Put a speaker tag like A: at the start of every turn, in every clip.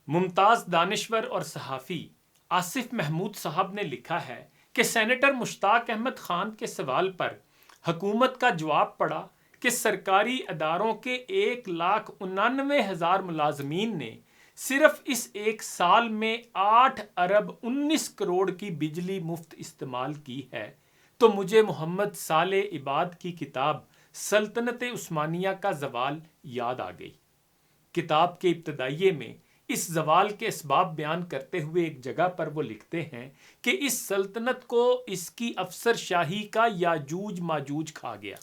A: ممتاز دانشور اور صحافی آصف محمود صاحب نے لکھا ہے کہ سینیٹر مشتاق احمد خان کے سوال پر حکومت کا جواب پڑا کہ سرکاری اداروں کے 1,99,000 ملازمین نے صرف اس ایک سال میں 8 ارب 19 کروڑ کی بجلی مفت استعمال کی ہے، تو مجھے محمد صالح عباد کی کتاب سلطنت عثمانیہ کا زوال یاد آ گئی۔ کتاب کے ابتدائیے میں اس زوال کے اسباب بیان کرتے ہوئے ایک جگہ پر وہ لکھتے ہیں کہ اس سلطنت کو اس کی افسر شاہی کا یاجوج ماجوج کھا گیا۔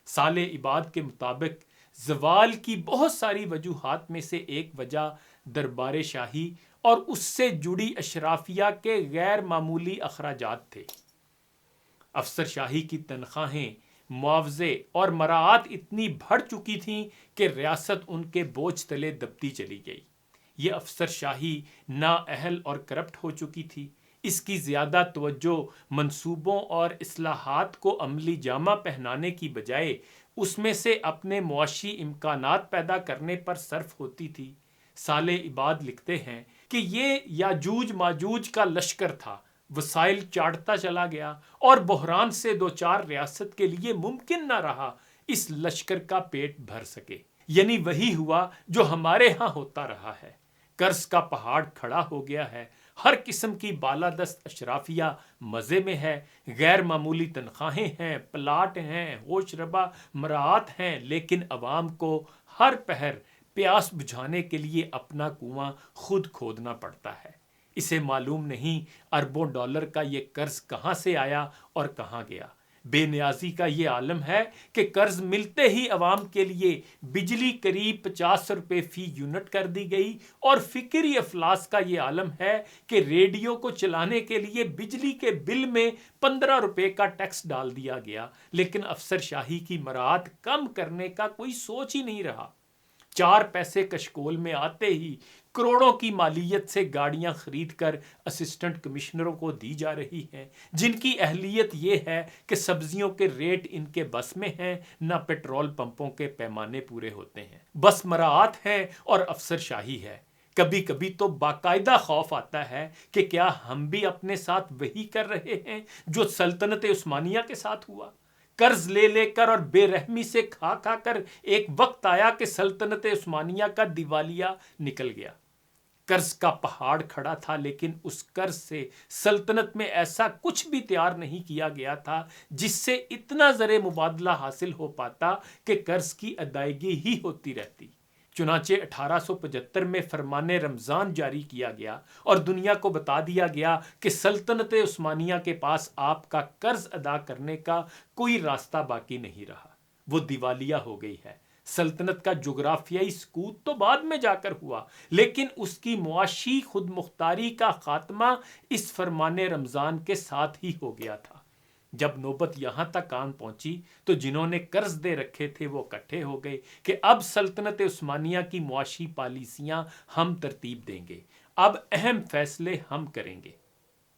A: صالح عباد کے مطابق زوال کی بہت ساری وجوہات میں سے ایک وجہ دربار شاہی اور اس سے جڑی اشرافیہ کے غیر معمولی اخراجات تھے۔ افسر شاہی کی تنخواہیں، معاوضے اور مراعات اتنی بڑھ چکی تھیں کہ ریاست ان کے بوجھ تلے دبتی چلی گئی۔ یہ افسر شاہی نااہل اور کرپٹ ہو چکی تھی۔ اس کی زیادہ توجہ منصوبوں اور اصلاحات کو عملی جامہ پہنانے کی بجائے اس میں سے اپنے معاشی امکانات پیدا کرنے پر صرف ہوتی تھی۔ صالح عباد لکھتے ہیں کہ یہ یاجوج ماجوج کا لشکر تھا، وسائل چاٹتا چلا گیا اور بحران سے دوچار ریاست کے لیے ممکن نہ رہا اس لشکر کا پیٹ بھر سکے۔ یعنی وہی ہوا جو ہمارے ہاں ہوتا رہا ہے۔ قرض کا پہاڑ کھڑا ہو گیا ہے، ہر قسم کی بالادست اشرافیہ مزے میں ہے، غیر معمولی تنخواہیں ہیں، پلاٹ ہیں، ہوش ربا مراعات ہیں، لیکن عوام کو ہر پہر پیاس بجھانے کے لیے اپنا کنواں خود کھودنا پڑتا ہے۔ اسے معلوم نہیں اربوں ڈالر کا یہ قرض کہاں سے آیا اور کہاں گیا۔ بے نیازی کا یہ عالم ہے کہ قرض ملتے ہی عوام کے لیے بجلی قریب 50 روپے فی یونٹ کر دی گئی، اور فکری افلاس کا یہ عالم ہے کہ ریڈیو کو چلانے کے لیے بجلی کے بل میں 15 روپے کا ٹیکس ڈال دیا گیا، لیکن افسر شاہی کی مراعات کم کرنے کا کوئی سوچ ہی نہیں رہا۔ 4 پیسے کشکول میں آتے ہی کروڑوں کی مالیت سے گاڑیاں خرید کر اسسٹنٹ کمشنروں کو دی جا رہی ہیں، جن کی اہلیت یہ ہے کہ سبزیوں کے ریٹ ان کے بس میں ہیں، نہ پیٹرول پمپوں کے پیمانے پورے ہوتے ہیں۔ بس مراعات ہیں اور افسر شاہی ہے۔ کبھی کبھی تو باقاعدہ خوف آتا ہے کہ کیا ہم بھی اپنے ساتھ وہی کر رہے ہیں جو سلطنت عثمانیہ کے ساتھ ہوا۔ قرض لے لے کر اور بے رحمی سے کھا کھا کر ایک وقت آیا کہ سلطنت عثمانیہ کا دیوالیہ نکل گیا۔ قرض کا پہاڑ کھڑا تھا، لیکن اس قرض سے سلطنت میں ایسا کچھ بھی تیار نہیں کیا گیا تھا جس سے اتنا زر مبادلہ حاصل ہو پاتا کہ قرض کی ادائیگی ہی ہوتی رہتی۔ چنانچہ 1875 میں فرمان رمضان جاری کیا گیا اور دنیا کو بتا دیا گیا کہ سلطنت عثمانیہ کے پاس آپ کا قرض ادا کرنے کا کوئی راستہ باقی نہیں رہا، وہ دیوالیہ ہو گئی ہے۔ سلطنت کا جغرافیائی سقوط تو بعد میں جا کر ہوا، لیکن اس کی معاشی خود مختاری کا خاتمہ اس فرمان رمضان کے ساتھ ہی ہو گیا تھا۔ جب نوبت یہاں تک آن پہنچی تو جنہوں نے قرض دے رکھے تھے وہ اکٹھے ہو گئے کہ اب سلطنت عثمانیہ کی معاشی پالیسیاں ہم ترتیب دیں گے، اب اہم فیصلے ہم کریں گے۔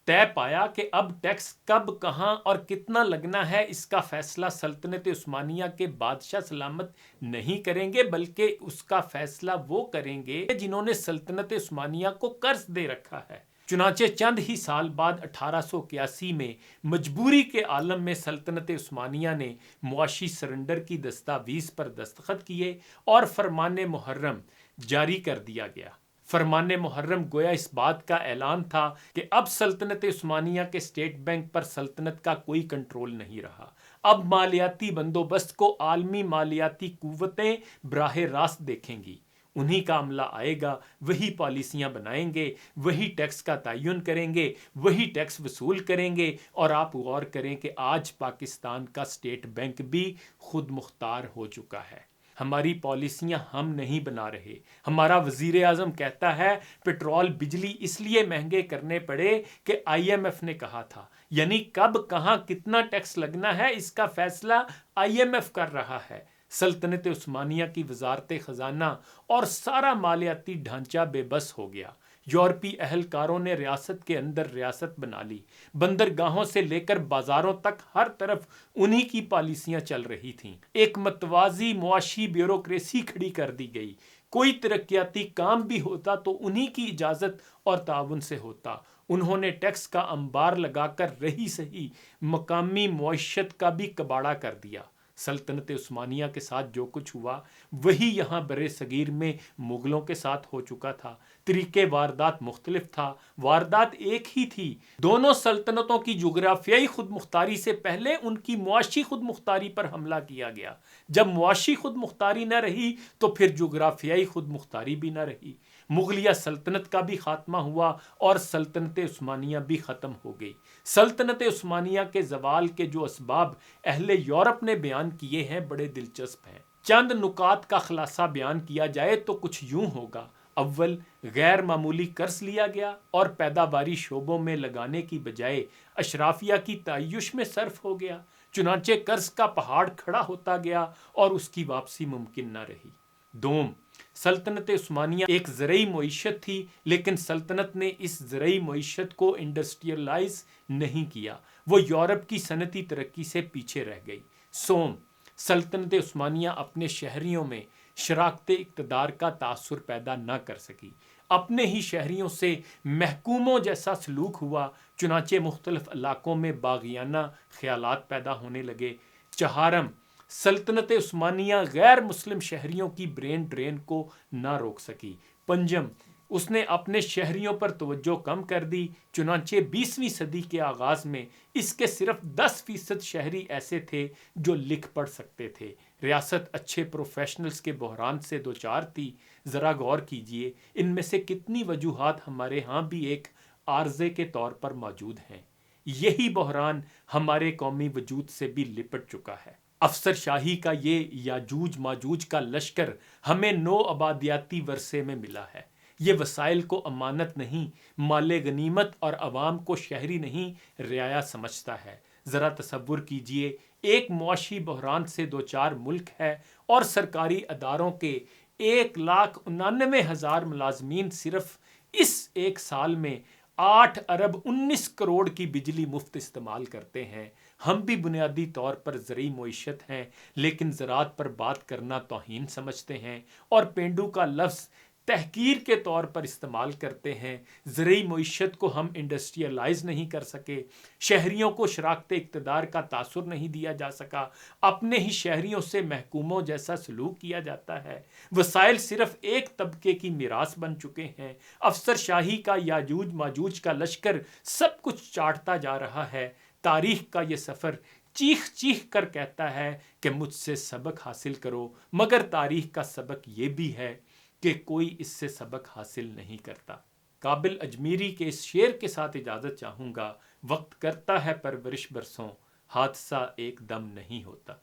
A: طے پایا کہ اب ٹیکس کب، کہاں اور کتنا لگنا ہے، اس کا فیصلہ سلطنت عثمانیہ کے بادشاہ سلامت نہیں کریں گے، بلکہ اس کا فیصلہ وہ کریں گے جنہوں نے سلطنت عثمانیہ کو قرض دے رکھا ہے۔ چنانچہ چند ہی سال بعد 1881 میں مجبوری کے عالم میں سلطنت عثمانیہ نے معاشی سرنڈر کی دستاویز پر دستخط کیے اور فرمان محرم جاری کر دیا گیا۔ فرمان محرم گویا اس بات کا اعلان تھا کہ اب سلطنت عثمانیہ کے اسٹیٹ بینک پر سلطنت کا کوئی کنٹرول نہیں رہا۔ اب مالیاتی بندوبست کو عالمی مالیاتی قوتیں براہ راست دیکھیں گی، انہی کا عملہ آئے گا، وہی پالیسیاں بنائیں گے، وہی ٹیکس کا تعین کریں گے، وہی ٹیکس وصول کریں گے۔ اور آپ غور کریں کہ آج پاکستان کا اسٹیٹ بینک بھی خود مختار ہو چکا ہے۔ ہماری پالیسیاں ہم نہیں بنا رہے۔ ہمارا وزیر اعظم کہتا ہے پیٹرول بجلی اس لیے مہنگے کرنے پڑے کہ IMF نے کہا تھا، یعنی کب، کہاں، کتنا ٹیکس لگنا ہے اس کا فیصلہ IMF کر رہا ہے۔ سلطنت عثمانیہ کی وزارت خزانہ اور سارا مالیاتی ڈھانچہ بے بس ہو گیا۔ یورپی اہلکاروں نے ریاست کے اندر ریاست بنا لی، بندرگاہوں سے لے کر بازاروں تک ہر طرف انہی کی پالیسیاں چل رہی تھیں۔ ایک متوازی معاشی بیوروکریسی کھڑی کر دی گئی۔ کوئی ترقیاتی کام بھی ہوتا تو انہی کی اجازت اور تعاون سے ہوتا۔ انہوں نے ٹیکس کا انبار لگا کر رہی سہی مقامی معیشت کا بھی کباڑہ کر دیا۔ سلطنت عثمانیہ کے ساتھ جو کچھ ہوا وہی یہاں بر صغیر میں مغلوں کے ساتھ ہو چکا تھا۔ طریقے واردات مختلف تھا، واردات ایک ہی تھی۔ دونوں سلطنتوں کی جغرافیائی خود مختاری سے پہلے ان کی معاشی خود مختاری پر حملہ کیا گیا۔ جب معاشی خود مختاری نہ رہی تو پھر جغرافیائی خود مختاری بھی نہ رہی۔ مغلیہ سلطنت کا بھی خاتمہ ہوا اور سلطنت عثمانیہ بھی ختم ہو گئی۔ سلطنت عثمانیہ کے زوال کے جو اسباب اہل یورپ نے بیان کیے ہیں بڑے دلچسپ ہیں۔ چند نکات کا خلاصہ بیان کیا جائے تو کچھ یوں ہوگا۔ اول، غیر معمولی قرض لیا گیا اور پیداواری شعبوں میں لگانے کی بجائے اشرافیہ کی تعیش میں صرف ہو گیا، چنانچہ قرض کا پہاڑ کھڑا ہوتا گیا اور اس کی واپسی ممکن نہ رہی۔ دوم، سلطنت عثمانیہ ایک زرعی معیشت تھی، لیکن سلطنت نے اس زرعی معیشت کو انڈسٹریلائز نہیں کیا، وہ یورپ کی صنعتی ترقی سے پیچھے رہ گئی۔ سوم، سلطنت عثمانیہ اپنے شہریوں میں شراکت اقتدار کا تاثر پیدا نہ کر سکی، اپنے ہی شہریوں سے محکوموں جیسا سلوک ہوا، چنانچہ مختلف علاقوں میں باغیانہ خیالات پیدا ہونے لگے۔ چہارم، سلطنت عثمانیہ غیر مسلم شہریوں کی برین ڈرین کو نہ روک سکی۔ پنجم، اس نے اپنے شہریوں پر توجہ کم کر دی، چنانچہ 20ویں صدی کے آغاز میں اس کے صرف 10% شہری ایسے تھے جو لکھ پڑھ سکتے تھے۔ ریاست اچھے پروفیشنلز کے بحران سے دوچار تھی۔ ذرا غور کیجئے، ان میں سے کتنی وجوہات ہمارے ہاں بھی ایک عارضے کے طور پر موجود ہیں۔ یہی بحران ہمارے قومی وجود سے بھی لپٹ چکا ہے۔ افسر شاہی کا یہ یاجوج ماجوج کا لشکر ہمیں نو آبادیاتی ورثے میں ملا ہے۔ یہ وسائل کو امانت نہیں، مال غنیمت اور عوام کو شہری نہیں رعایا سمجھتا ہے۔ ذرا تصور کیجئے، ایک معاشی بحران سے دوچار ملک ہے اور سرکاری اداروں کے 1,99,000 ملازمین صرف اس ایک سال میں 8 ارب 19 کروڑ کی بجلی مفت استعمال کرتے ہیں۔ ہم بھی بنیادی طور پر زرعی معیشت ہیں، لیکن زراعت پر بات کرنا توہین سمجھتے ہیں اور پینڈو کا لفظ تحقیر کے طور پر استعمال کرتے ہیں۔ زرعی معیشت کو ہم انڈسٹریلائز نہیں کر سکے، شہریوں کو شراکت اقتدار کا تاثر نہیں دیا جا سکا، اپنے ہی شہریوں سے محکوموں جیسا سلوک کیا جاتا ہے، وسائل صرف ایک طبقے کی میراث بن چکے ہیں۔ افسر شاہی کا یاجوج ماجوج کا لشکر سب کچھ چاٹتا جا رہا ہے۔ تاریخ کا یہ سفر چیخ چیخ کر کہتا ہے کہ مجھ سے سبق حاصل کرو، مگر تاریخ کا سبق یہ بھی ہے کہ کوئی اس سے سبق حاصل نہیں کرتا۔ قابل اجمیری کے اس شعر کے ساتھ اجازت چاہوں گا۔ وقت کرتا ہے پرورش برسوں، حادثہ ایک دم نہیں ہوتا۔